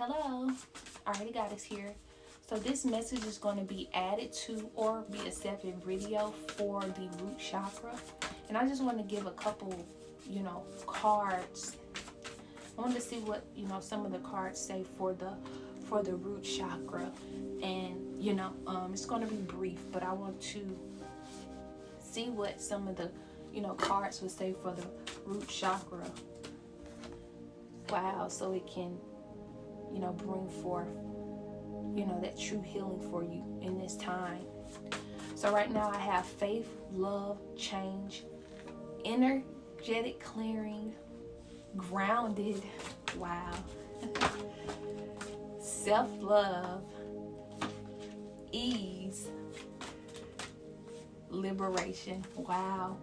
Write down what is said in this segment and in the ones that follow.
Hello. Alrighty, Goddess here. So this message is going to be added to or be a separate video for the root chakra. And I just want to give a couple, cards. I want to see what, some of the cards say for the root chakra. And, it's going to be brief, but I want to see what some of the, cards would say for the root chakra. Wow, so it can, bring forth, that true healing for you in this time. So right now I have faith, love, change, energetic clearing, grounded, wow, self-love, ease, liberation. Wow.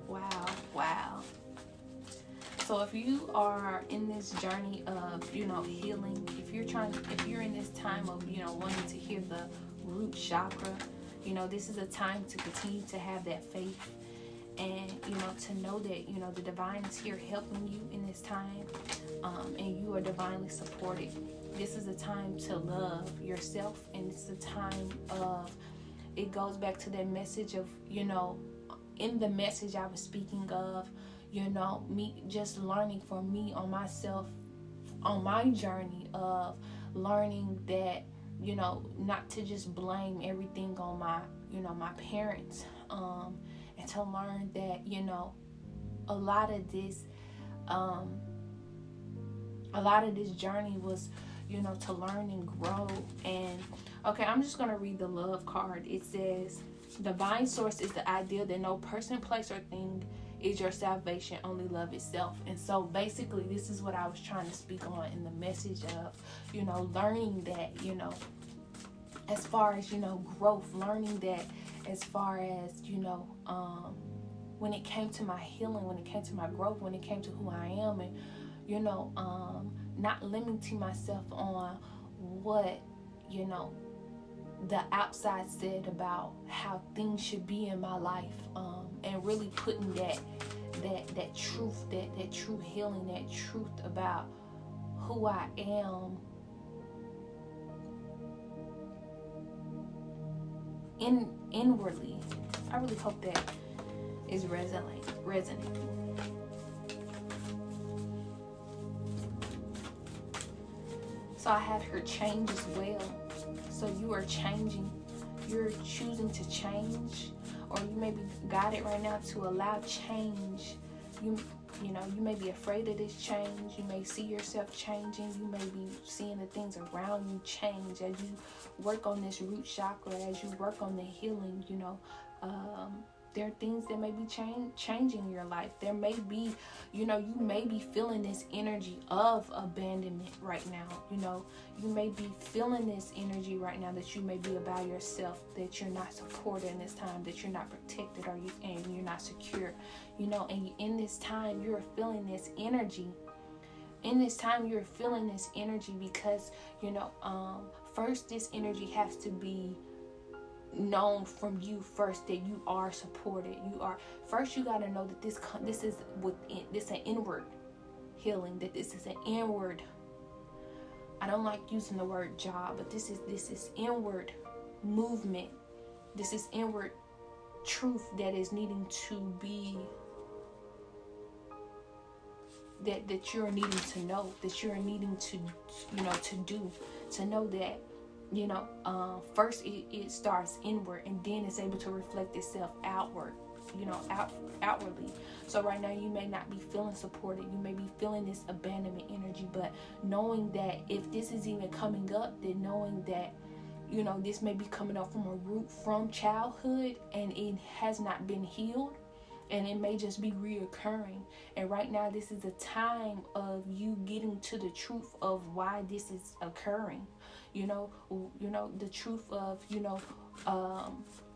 So if you are in this journey of, healing, if you're in this time of, wanting to hear the root chakra, this is a time to continue to have that faith and, to know that, the divine is here helping you in this time, and you are divinely supported. This is a time to love yourself, and it's a time of, it goes back to that message of, in the message I was speaking of, me just learning for me on myself, on my journey of learning that, not to just blame everything on my, my parents, and to learn that, a lot of this journey was, to learn and grow. And okay, I'm just going to read the love card. It says, divine source is the idea that no person, place, or thing is your salvation, only love itself. And so basically this is what I was trying to speak on in the message of, learning that, as far as, growth, learning that as far as, when it came to my healing, when it came to my growth, when it came to who I am, and, not limiting myself on what, the outside said about how things should be in my life, and really putting that truth, that true healing, that truth about who I am inwardly. I really hope that is resonating. So I have her change as well. So you are changing. You're choosing to change, or you may be guided right now to allow change. You may be afraid of this change. You may see yourself changing. You may be seeing the things around you change as you work on this root chakra, as you work on the healing. There are things that may be changing in your life. There may be, you may be feeling this energy of abandonment right now. You may be feeling this energy right now that you may be about yourself, that you're not supported in this time, that you're not protected, and you're not secure. And in this time, you're feeling this energy. In this time, you're feeling this energy because, first, this energy has to be known from you first, that you are supported. You got to know that this is within, this is an inward healing, that this is an inward, I don't like using the word job, but this is inward movement. This is inward truth that is needing to be, that you're needing to know, that you're needing to, to do, to know that, first it starts inward, and then it's able to reflect itself outward, outwardly. So right now you may not be feeling supported. You may be feeling this abandonment energy, but knowing that if this is even coming up, then knowing that, this may be coming up from a root from childhood, and it has not been healed, and it may just be reoccurring. And right now this is a time of you getting to the truth of why this is occurring. The truth of,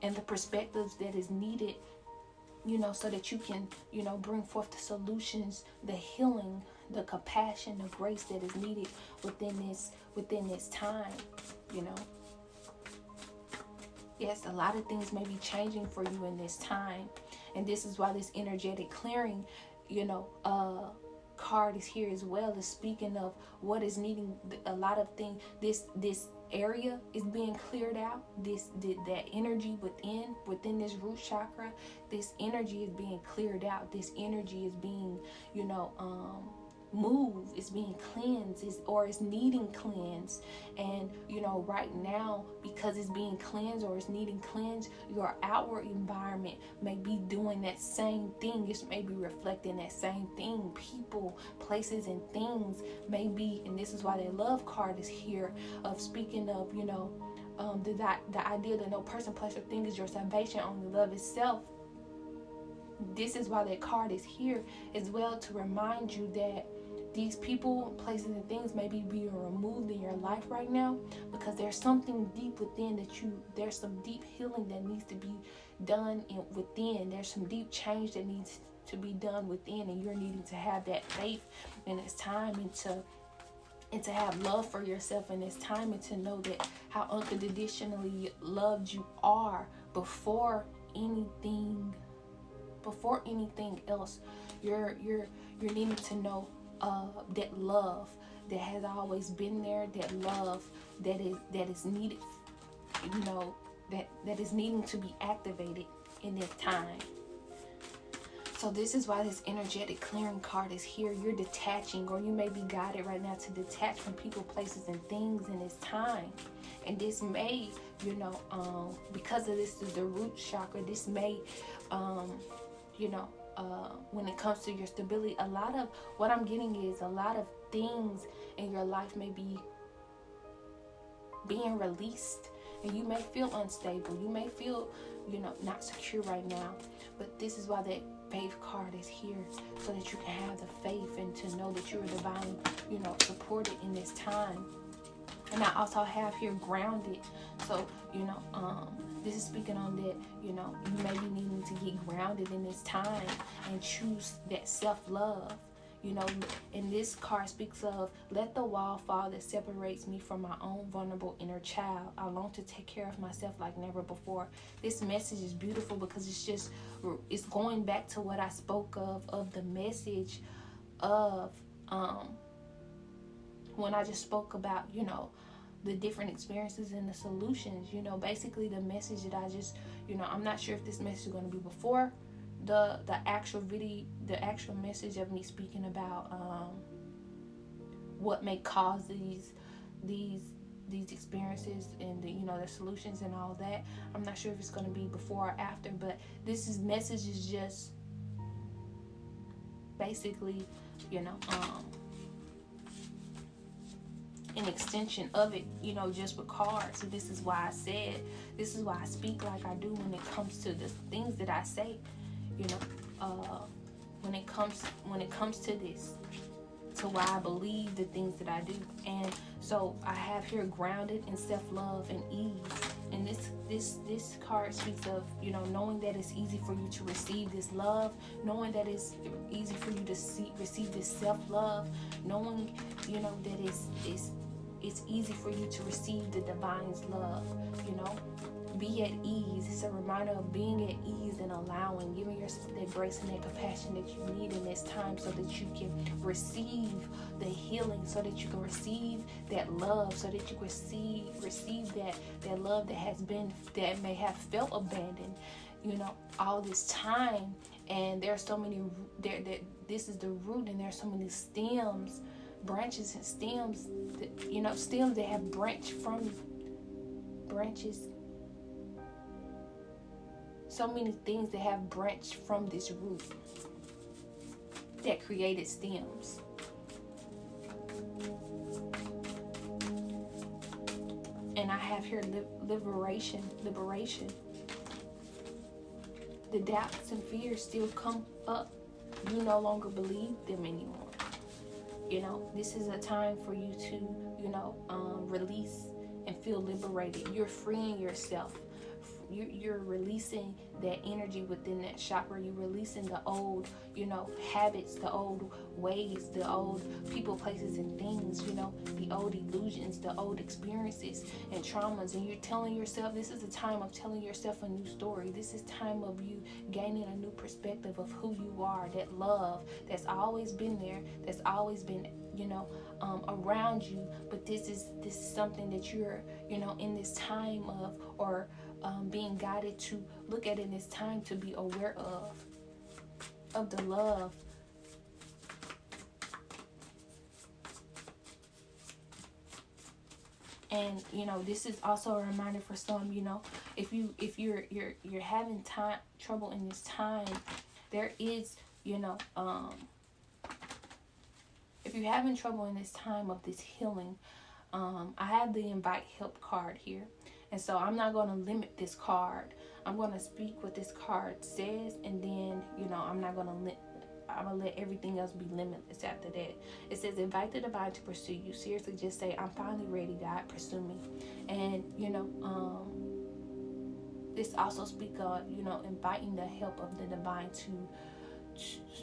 and the perspectives that is needed, so that you can, bring forth the solutions, the healing, the compassion, the grace that is needed within this time, Yes, a lot of things may be changing for you in this time. And this is why this energetic clearing, card is here as well, is speaking of what is needing a lot of things. This area is being cleared out. That energy within this root chakra, this energy is being cleared out. This energy is being, move, is being cleansed, or is needing cleansed. And right now, because it's being cleansed or it's needing cleansed, your outward environment may be doing that same thing. It may be reflecting that same thing. People, places, and things may be, and this is why the love card is here, of speaking of the idea that no person, place, or thing is your salvation, only love itself. This is why that card is here as well, to remind you that these people, places, and things may be being removed in your life right now, because there's something deep within there's some deep healing that needs to be done within. There's some deep change that needs to be done within, and you're needing to have that faith in this time, and to have love for yourself in this time, and to know that how unconditionally loved you are before anything else. You're needing to know that love that has always been there, that love that is needed, that is needing to be activated in this time. So this is why this energetic clearing card is here. You're detaching, or you may be guided right now to detach from people, places, and things in this time. And this may, because of this is the root chakra, this may, when it comes to your stability, a lot of what I'm getting is a lot of things in your life may be being released, and you may feel unstable. You may feel, not secure right now. But this is why that faith card is here, so that you can have the faith and to know that you're divinely, supported in this time. And I also have here grounded. So, this is speaking on that, you may be needing to get grounded in this time and choose that self-love. And this card speaks of, let the wall fall that separates me from my own vulnerable inner child. I long to take care of myself like never before. This message is beautiful because it's going back to what I spoke of the message of, when I just spoke about, the different experiences and the solutions. Basically the message that I just, I'm not sure if this message is going to be before the actual video, the actual message of me speaking about what may cause these experiences and the solutions and all that. I'm not sure if it's going to be before or after, but this message is just basically an extension of it, just with cards. So this is why I speak like I do when it comes to the things that I say, when it comes to this, to why I believe the things that I do. And so I have here grounded in self-love and ease. And this card speaks of, knowing that it's easy for you to receive this love, knowing that it's easy for you to receive this self-love, knowing, that it's easy for you to receive the divine's love. Be at ease. It's a reminder of being at ease and allowing, giving yourself that grace and that compassion that you need in this time, so that you can receive the healing, so that you can receive that love, so that you can receive that love that may have felt abandoned, all this time. And there's so many this is the root, and there's so many stems, branches and stems that, stems that have branched from branches. So many things that have branched from this root that created stems. And I have here liberation. The doubts and fears still come up. You no longer believe them anymore. This is a time for you to, release and feel liberated. You're freeing yourself. you're releasing that energy within that chakra. You're releasing the old, habits, the old ways, the old people, places, and things, the old illusions, the old experiences and traumas. And you're telling yourself, this is a time of telling yourself a new story. This is time of you gaining a new perspective of who you are, that love that's always been there, that's always been, around you. But this is something that you're, in this time of, or being guided to look at in this time, to be aware of the love. And this is also a reminder for some, if you're having trouble in this time, there is, if you're having trouble in this time of this healing, I have the invite help card here. And so I'm not going to limit this card. I'm going to speak what this card says, and then, I'm going to let everything else be limitless after that. It says, invite the divine to pursue you. Seriously, just say, I'm finally ready, God, pursue me. And, this also speaks of, inviting the help of the divine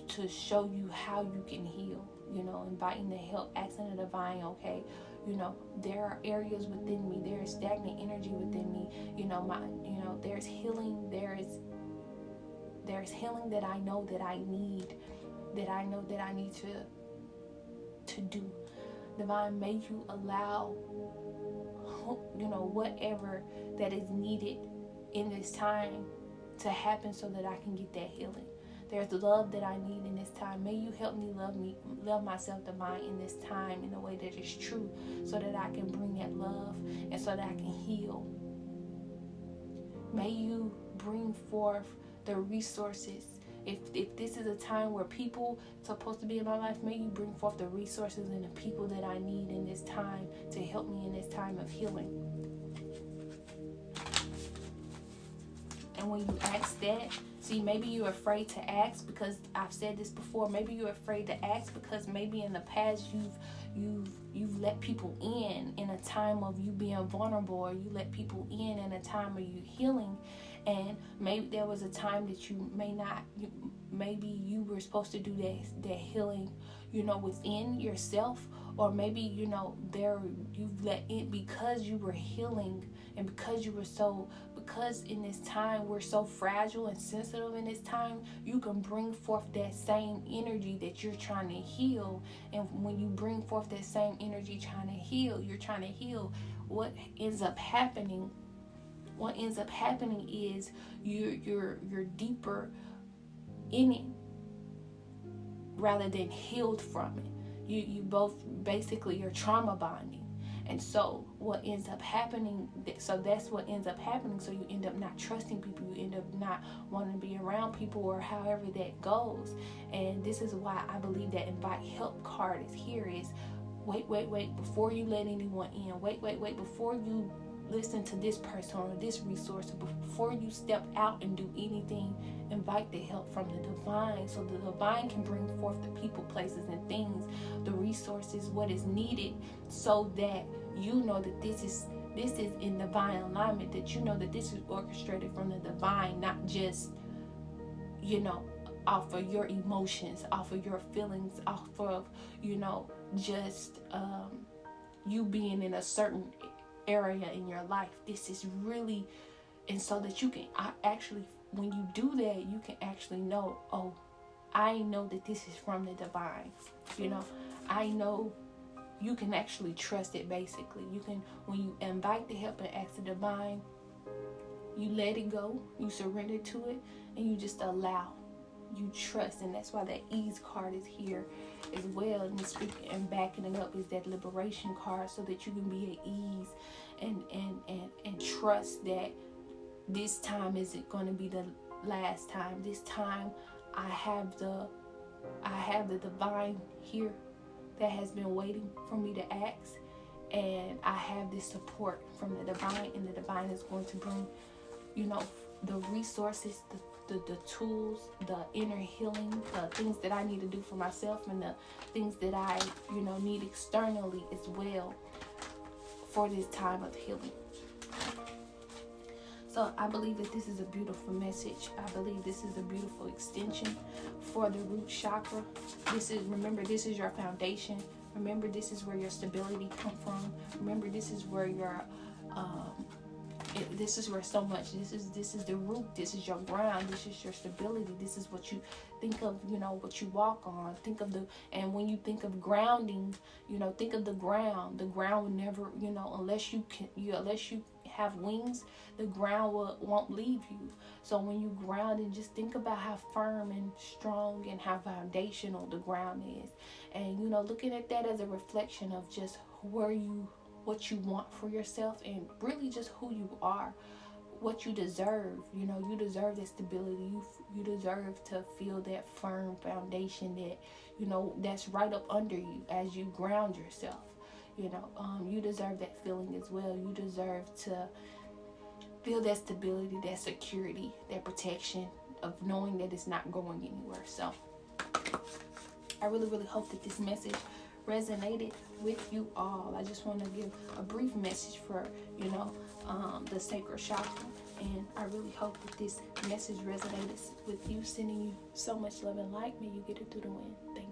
to show you how you can heal. Inviting the help, asking the divine, okay, there are areas within me, there is stagnant energy within me, there's healing, there's healing that I know that I need, to do. Divine, may you allow, whatever that is needed in this time to happen so that I can get that healing. There's love that I need in this time. May you help me love myself, divine, in this time in a way that is true, so that I can bring that love and so that I can heal. May you bring forth the resources. If this is a time where people are supposed to be in my life, may you bring forth the resources and the people that I need in this time to help me in this time of healing. And when you ask that, see, maybe you're afraid to ask because I've said this before. Maybe you're afraid to ask because maybe in the past you've let people in a time of you being vulnerable, or you let people in a time of you healing. And maybe there was a time that you maybe you were supposed to do that healing, within yourself, or maybe, you've let in because you were healing, and because in this time we're so fragile and sensitive in this time, you can bring forth that same energy that you're trying to heal. And when you bring forth that same energy you're trying to heal, what ends up happening is you're deeper in it rather than healed from it. You both basically are trauma bonding. And so what ends up happening, so that's what ends up happening. So you end up not trusting people. You end up not wanting to be around people, or however that goes. And this is why I believe that invite help card is here, is wait before you let anyone in. Wait before you listen to this person or this resource. Before you step out and do anything, invite the help from the divine, so the divine can bring forth the people, places, and things, the resources, what is needed, so that you know that this is in divine alignment, that you know that this is orchestrated from the divine, not just off of your emotions, off of your feelings, off of just you being in a certain area in your life. This is really, and so that you can actually, when you do that, you can actually know, oh, I know that this is from the divine. I know you can actually trust it. Basically, you can, when you invite the help and ask the divine, you let it go, you surrender to it, and you just allow, you trust. And that's why that ease card is here as well. And speaking and backing it up is that liberation card, so that you can be at ease and trust that this time isn't going to be the last time. This time I have the divine here that has been waiting for me to ask, and I have this support from the divine, and the divine is going to bring the resources, the tools, the inner healing, the things that I need to do for myself, and the things that I need externally as well for this time of healing. So I believe that this is a beautiful message. I believe this is a beautiful extension for the root chakra. Remember, this is your foundation. Remember, this is where your stability comes from. Remember, this is where your this is where so much, this is the root, this is your ground, this is your stability, this is what you think of, what you walk on. And when you think of grounding, think of the ground. The ground will never, unless you have wings, the ground won't leave you. So when you ground, and just think about how firm and strong and how foundational the ground is. And looking at that as a reflection of just what you want for yourself, and really just who you are, what you deserve. You deserve that stability. You deserve to feel that firm foundation that that's right up under you as you ground yourself. You deserve that feeling as well. You deserve to feel that stability, that security, that protection of knowing that it's not going anywhere. So I really, really hope that this message resonated with you all. I just want to give a brief message for the sacral chakra, and I really hope that this message resonated with you. Sending you so much love and light. May you get it through the wind. Thank you.